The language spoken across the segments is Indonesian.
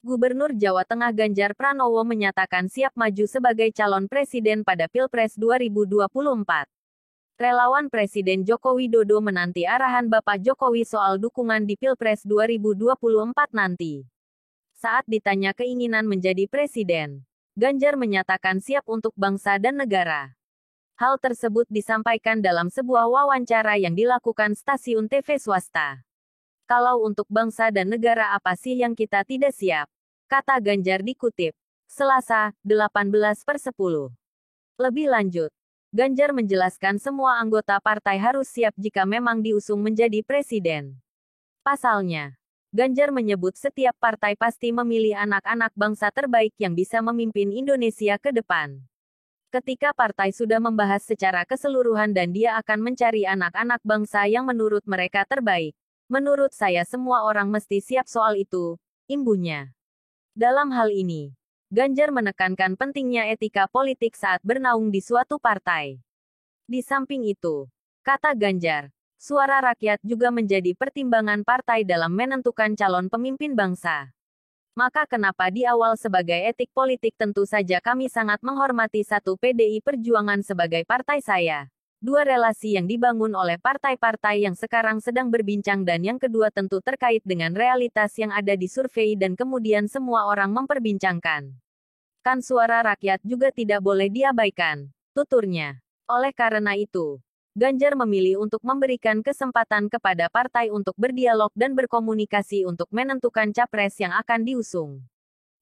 Gubernur Jawa Tengah Ganjar Pranowo menyatakan siap maju sebagai calon presiden pada Pilpres 2024. Relawan Presiden Joko Widodo menanti arahan Bapak Jokowi soal dukungan di Pilpres 2024 nanti. Saat ditanya keinginan menjadi presiden, Ganjar menyatakan siap untuk bangsa dan negara. Hal tersebut disampaikan dalam sebuah wawancara yang dilakukan stasiun TV swasta. Kalau untuk bangsa dan negara apa sih yang kita tidak siap? Kata Ganjar dikutip. Selasa, 18/10. Lebih lanjut, Ganjar menjelaskan semua anggota partai harus siap jika memang diusung menjadi presiden. Pasalnya, Ganjar menyebut setiap partai pasti memilih anak-anak bangsa terbaik yang bisa memimpin Indonesia ke depan. Ketika partai sudah membahas secara keseluruhan dan dia akan mencari anak-anak bangsa yang menurut mereka terbaik. Menurut saya semua orang mesti siap soal itu, imbuhnya. Dalam hal ini, Ganjar menekankan pentingnya etika politik saat bernaung di suatu partai. Di samping itu, kata Ganjar, suara rakyat juga menjadi pertimbangan partai dalam menentukan calon pemimpin bangsa. Maka kenapa di awal sebagai etik politik tentu saja kami sangat menghormati satu PDI Perjuangan sebagai partai saya. Dua relasi yang dibangun oleh partai-partai yang sekarang sedang berbincang dan yang kedua tentu terkait dengan realitas yang ada di survei dan kemudian semua orang memperbincangkan. Kan suara rakyat juga tidak boleh diabaikan, tuturnya. Oleh karena itu, Ganjar memilih untuk memberikan kesempatan kepada partai untuk berdialog dan berkomunikasi untuk menentukan capres yang akan diusung.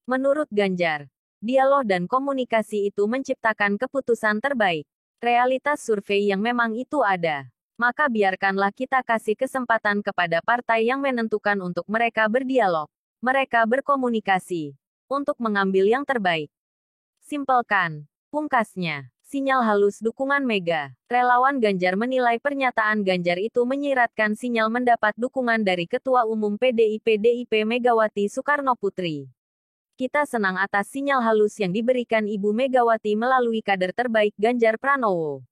Menurut Ganjar, dialog dan komunikasi itu menciptakan keputusan terbaik. Realitas survei yang memang itu ada. Maka biarkanlah kita kasih kesempatan kepada partai yang menentukan untuk mereka berdialog, mereka berkomunikasi, untuk mengambil yang terbaik. Simpelkan, pungkasnya, sinyal halus dukungan Mega. Relawan Ganjar menilai pernyataan Ganjar itu menyiratkan sinyal mendapat dukungan dari Ketua Umum PDIP Megawati Soekarnoputri. Kita senang atas sinyal halus yang diberikan Ibu Megawati melalui kader terbaik Ganjar Pranowo.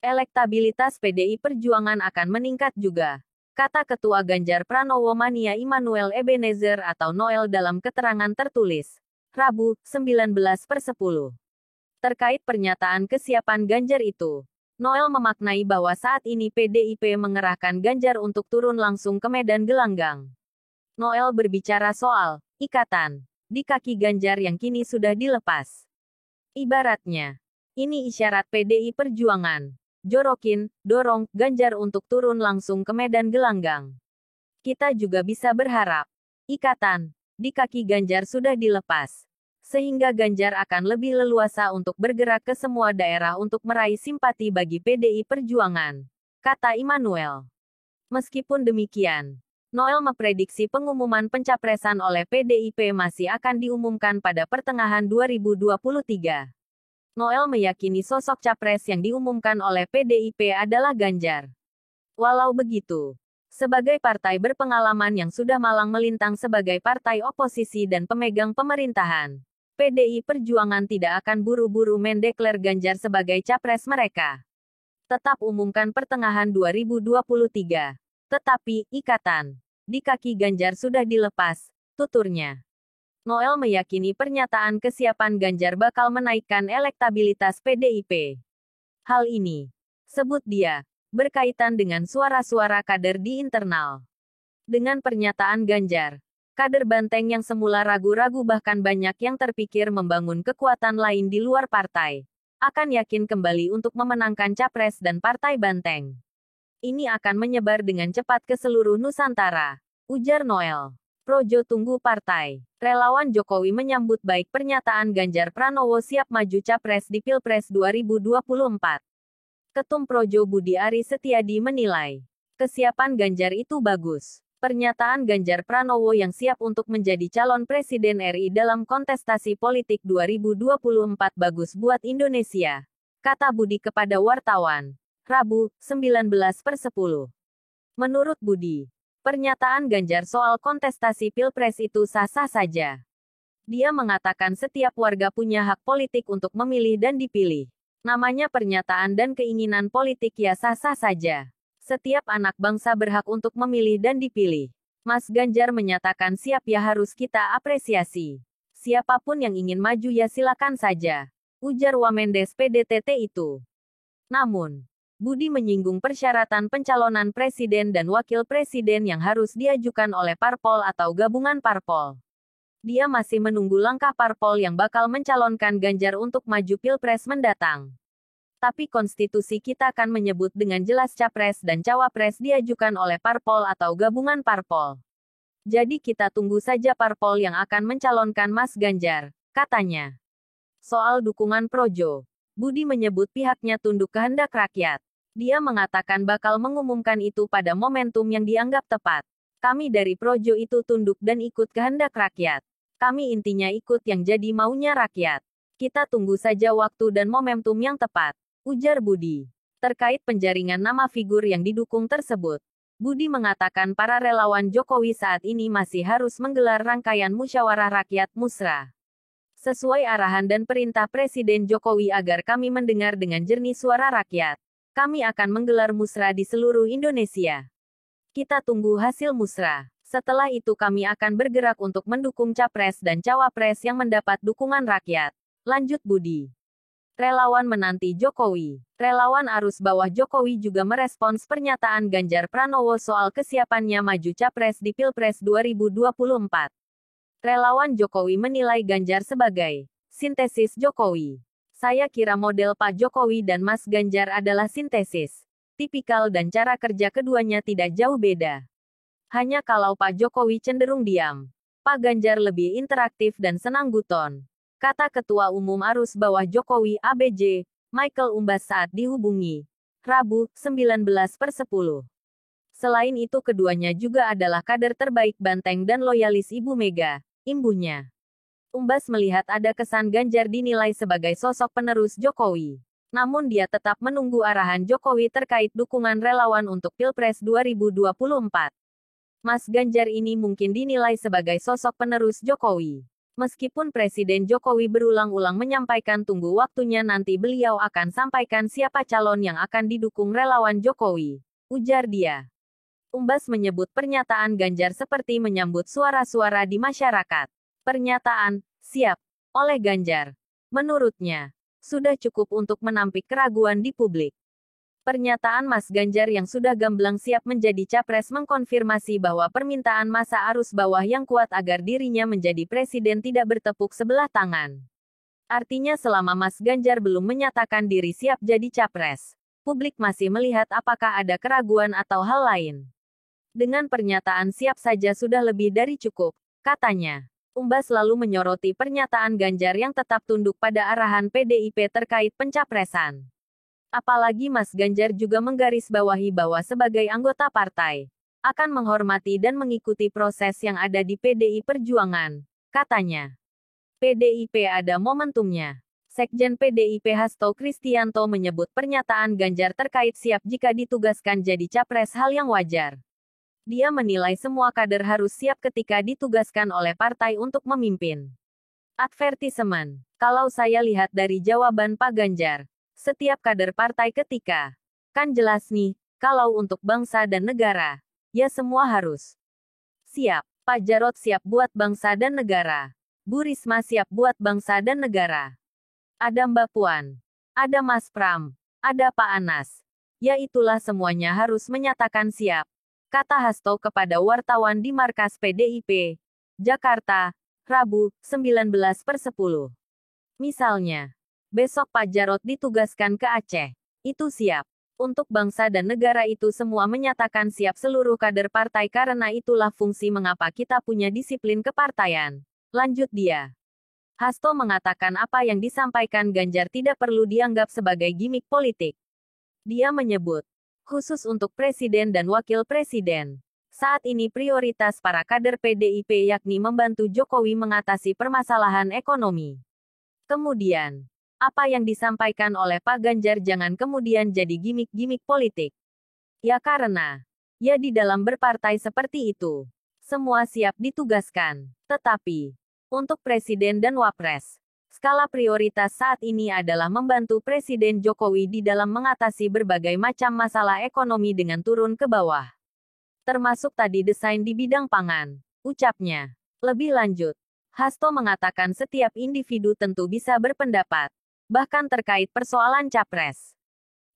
Elektabilitas PDI Perjuangan akan meningkat juga, kata Ketua Ganjar Pranowo Mania Immanuel Ebenezer atau Noel dalam keterangan tertulis, Rabu, 19/10. Terkait pernyataan kesiapan Ganjar itu, Noel memaknai bahwa saat ini PDIP mengerahkan Ganjar untuk turun langsung ke medan gelanggang. Noel berbicara soal ikatan di kaki Ganjar yang kini sudah dilepas. Ibaratnya, ini isyarat PDI Perjuangan. Dorong Ganjar untuk turun langsung ke medan gelanggang. Kita juga bisa berharap, ikatan di kaki Ganjar sudah dilepas. Sehingga Ganjar akan lebih leluasa untuk bergerak ke semua daerah untuk meraih simpati bagi PDI Perjuangan, kata Immanuel. Meskipun demikian, Noel memprediksi pengumuman pencapresan oleh PDIP masih akan diumumkan pada pertengahan 2023. Noel meyakini sosok capres yang diumumkan oleh PDIP adalah Ganjar. Walau begitu, sebagai partai berpengalaman yang sudah malang melintang sebagai partai oposisi dan pemegang pemerintahan, PDI Perjuangan tidak akan buru-buru mendeklar Ganjar sebagai capres mereka. Tetap umumkan pertengahan 2023. Tetapi, ikatan di kaki Ganjar sudah dilepas, tuturnya. Noel meyakini pernyataan kesiapan Ganjar bakal menaikkan elektabilitas PDIP. Hal ini, sebut dia, berkaitan dengan suara-suara kader di internal. Dengan pernyataan Ganjar, kader Banteng yang semula ragu-ragu bahkan banyak yang terpikir membangun kekuatan lain di luar partai, akan yakin kembali untuk memenangkan capres dan partai Banteng. Ini akan menyebar dengan cepat ke seluruh Nusantara, ujar Noel. Projo tunggu partai. Relawan Jokowi menyambut baik pernyataan Ganjar Pranowo siap maju capres di Pilpres 2024. Ketum Projo Budi Aris Setiadi menilai, kesiapan Ganjar itu bagus. Pernyataan Ganjar Pranowo yang siap untuk menjadi calon presiden RI dalam kontestasi politik 2024 bagus buat Indonesia, kata Budi kepada wartawan. Rabu, 19/10. Menurut Budi, pernyataan Ganjar soal kontestasi Pilpres itu sah-sah saja. Dia mengatakan setiap warga punya hak politik untuk memilih dan dipilih. Namanya pernyataan dan keinginan politik ya sah-sah saja. Setiap anak bangsa berhak untuk memilih dan dipilih. Mas Ganjar menyatakan siap ya, harus kita apresiasi. Siapapun yang ingin maju ya silakan saja, ujar Wamendes PDTT itu. Namun, Budi menyinggung persyaratan pencalonan presiden dan wakil presiden yang harus diajukan oleh parpol atau gabungan parpol. Dia masih menunggu langkah parpol yang bakal mencalonkan Ganjar untuk maju Pilpres mendatang. Tapi konstitusi kita akan menyebut dengan jelas capres dan cawapres diajukan oleh parpol atau gabungan parpol. Jadi kita tunggu saja parpol yang akan mencalonkan Mas Ganjar, katanya. Soal dukungan Projo, Budi menyebut pihaknya tunduk kehendak rakyat. Dia mengatakan bakal mengumumkan itu pada momentum yang dianggap tepat. Kami dari Projo itu tunduk dan ikut kehendak rakyat. Kami intinya ikut yang jadi maunya rakyat. Kita tunggu saja waktu dan momentum yang tepat, ujar Budi. Terkait penjaringan nama figur yang didukung tersebut, Budi mengatakan para relawan Jokowi saat ini masih harus menggelar rangkaian musyawarah rakyat musra. Sesuai arahan dan perintah Presiden Jokowi agar kami mendengar dengan jernih suara rakyat, kami akan menggelar musra di seluruh Indonesia. Kita tunggu hasil musra. Setelah itu kami akan bergerak untuk mendukung capres dan cawapres yang mendapat dukungan rakyat, lanjut Budi. Relawan menanti Jokowi. Relawan arus bawah Jokowi juga merespons pernyataan Ganjar Pranowo soal kesiapannya maju capres di Pilpres 2024. Relawan Jokowi menilai Ganjar sebagai sintesis Jokowi. Saya kira model Pak Jokowi dan Mas Ganjar adalah sintesis. Tipikal dan cara kerja keduanya tidak jauh beda. Hanya kalau Pak Jokowi cenderung diam, Pak Ganjar lebih interaktif dan senang guton, kata Ketua Umum Arus Bawah Jokowi ABJ, Michael Umbas saat dihubungi Rabu, 19/10. Selain itu keduanya juga adalah kader terbaik banteng dan loyalis Ibu Mega, imbuhnya. Umbas melihat ada kesan Ganjar dinilai sebagai sosok penerus Jokowi. Namun dia tetap menunggu arahan Jokowi terkait dukungan relawan untuk Pilpres 2024. Mas Ganjar ini mungkin dinilai sebagai sosok penerus Jokowi. Meskipun Presiden Jokowi berulang-ulang menyampaikan tunggu waktunya nanti beliau akan sampaikan siapa calon yang akan didukung relawan Jokowi, ujar dia. Umbas menyebut pernyataan Ganjar seperti menyambut suara-suara di masyarakat. Pernyataan, siap, oleh Ganjar, menurutnya, sudah cukup untuk menampik keraguan di publik. Pernyataan Mas Ganjar yang sudah gamblang siap menjadi capres mengkonfirmasi bahwa permintaan massa arus bawah yang kuat agar dirinya menjadi presiden tidak bertepuk sebelah tangan. Artinya selama Mas Ganjar belum menyatakan diri siap jadi capres, publik masih melihat apakah ada keraguan atau hal lain. Dengan pernyataan siap saja sudah lebih dari cukup, katanya. Umbas lalu menyoroti pernyataan Ganjar yang tetap tunduk pada arahan PDIP terkait pencapresan. Apalagi Mas Ganjar juga menggarisbawahi bahwa sebagai anggota partai, akan menghormati dan mengikuti proses yang ada di PDI Perjuangan, katanya. PDIP ada momentumnya. Sekjen PDIP Hasto Kristianto menyebut pernyataan Ganjar terkait siap jika ditugaskan jadi capres hal yang wajar. Dia menilai semua kader harus siap ketika ditugaskan oleh partai untuk memimpin. Advertisement. Kalau saya lihat dari jawaban Pak Ganjar, setiap kader partai ketika, kan jelas nih, kalau untuk bangsa dan negara, ya semua harus siap. Pak Jarod siap buat bangsa dan negara. Bu Risma siap buat bangsa dan negara. Ada Mbak Puan. Ada Mas Pram. Ada Pak Anas. Ya itulah semuanya harus menyatakan siap, kata Hasto kepada wartawan di markas PDIP, Jakarta, Rabu, 19/10. Misalnya, besok Pak Jarod ditugaskan ke Aceh. Itu siap. Untuk bangsa dan negara itu semua menyatakan siap seluruh kader partai karena itulah fungsi mengapa kita punya disiplin kepartaian. Lanjut dia. Hasto mengatakan apa yang disampaikan Ganjar tidak perlu dianggap sebagai gimik politik. Dia menyebut, khusus untuk presiden dan wakil presiden, saat ini prioritas para kader PDIP yakni membantu Jokowi mengatasi permasalahan ekonomi. Kemudian, apa yang disampaikan oleh Pak Ganjar jangan kemudian jadi gimik-gimik politik. Ya karena, ya di dalam berpartai seperti itu, semua siap ditugaskan. Tetapi, untuk presiden dan wapres, skala prioritas saat ini adalah membantu Presiden Jokowi di dalam mengatasi berbagai macam masalah ekonomi dengan turun ke bawah. Termasuk tadi desain di bidang pangan. Ucapnya. Lebih lanjut, Hasto mengatakan setiap individu tentu bisa berpendapat, bahkan terkait persoalan capres.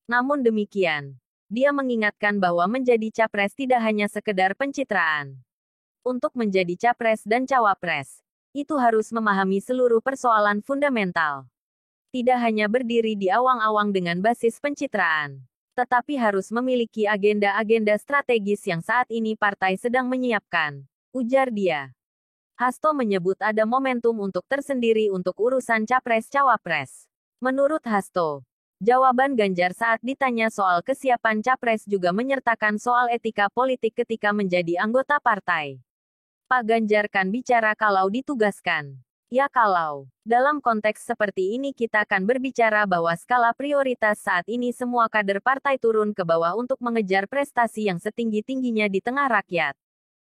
Namun demikian, dia mengingatkan bahwa menjadi capres tidak hanya sekedar pencitraan. Untuk menjadi capres dan cawapres, itu harus memahami seluruh persoalan fundamental. Tidak hanya berdiri di awang-awang dengan basis pencitraan, tetapi harus memiliki agenda-agenda strategis yang saat ini partai sedang menyiapkan, ujar dia. Hasto menyebut ada momentum untuk tersendiri untuk urusan capres-cawapres. Menurut Hasto, jawaban Ganjar saat ditanya soal kesiapan capres juga menyertakan soal etika politik ketika menjadi anggota partai. Pak Ganjar kan bicara kalau ditugaskan. Ya kalau, dalam konteks seperti ini kita akan berbicara bahwa skala prioritas saat ini semua kader partai turun ke bawah untuk mengejar prestasi yang setinggi-tingginya di tengah rakyat.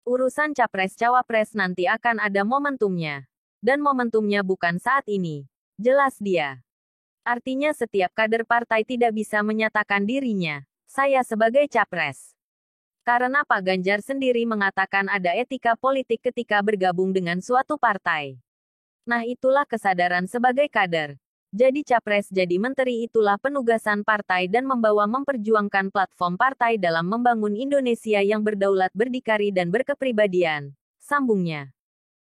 Urusan capres-cawapres nanti akan ada momentumnya. Dan momentumnya bukan saat ini. Jelas dia. Artinya setiap kader partai tidak bisa menyatakan dirinya, saya sebagai capres. Karena Pak Ganjar sendiri mengatakan ada etika politik ketika bergabung dengan suatu partai. Nah itulah kesadaran sebagai kader. Jadi capres jadi menteri itulah penugasan partai dan memperjuangkan platform partai dalam membangun Indonesia yang berdaulat berdikari dan berkepribadian. Sambungnya.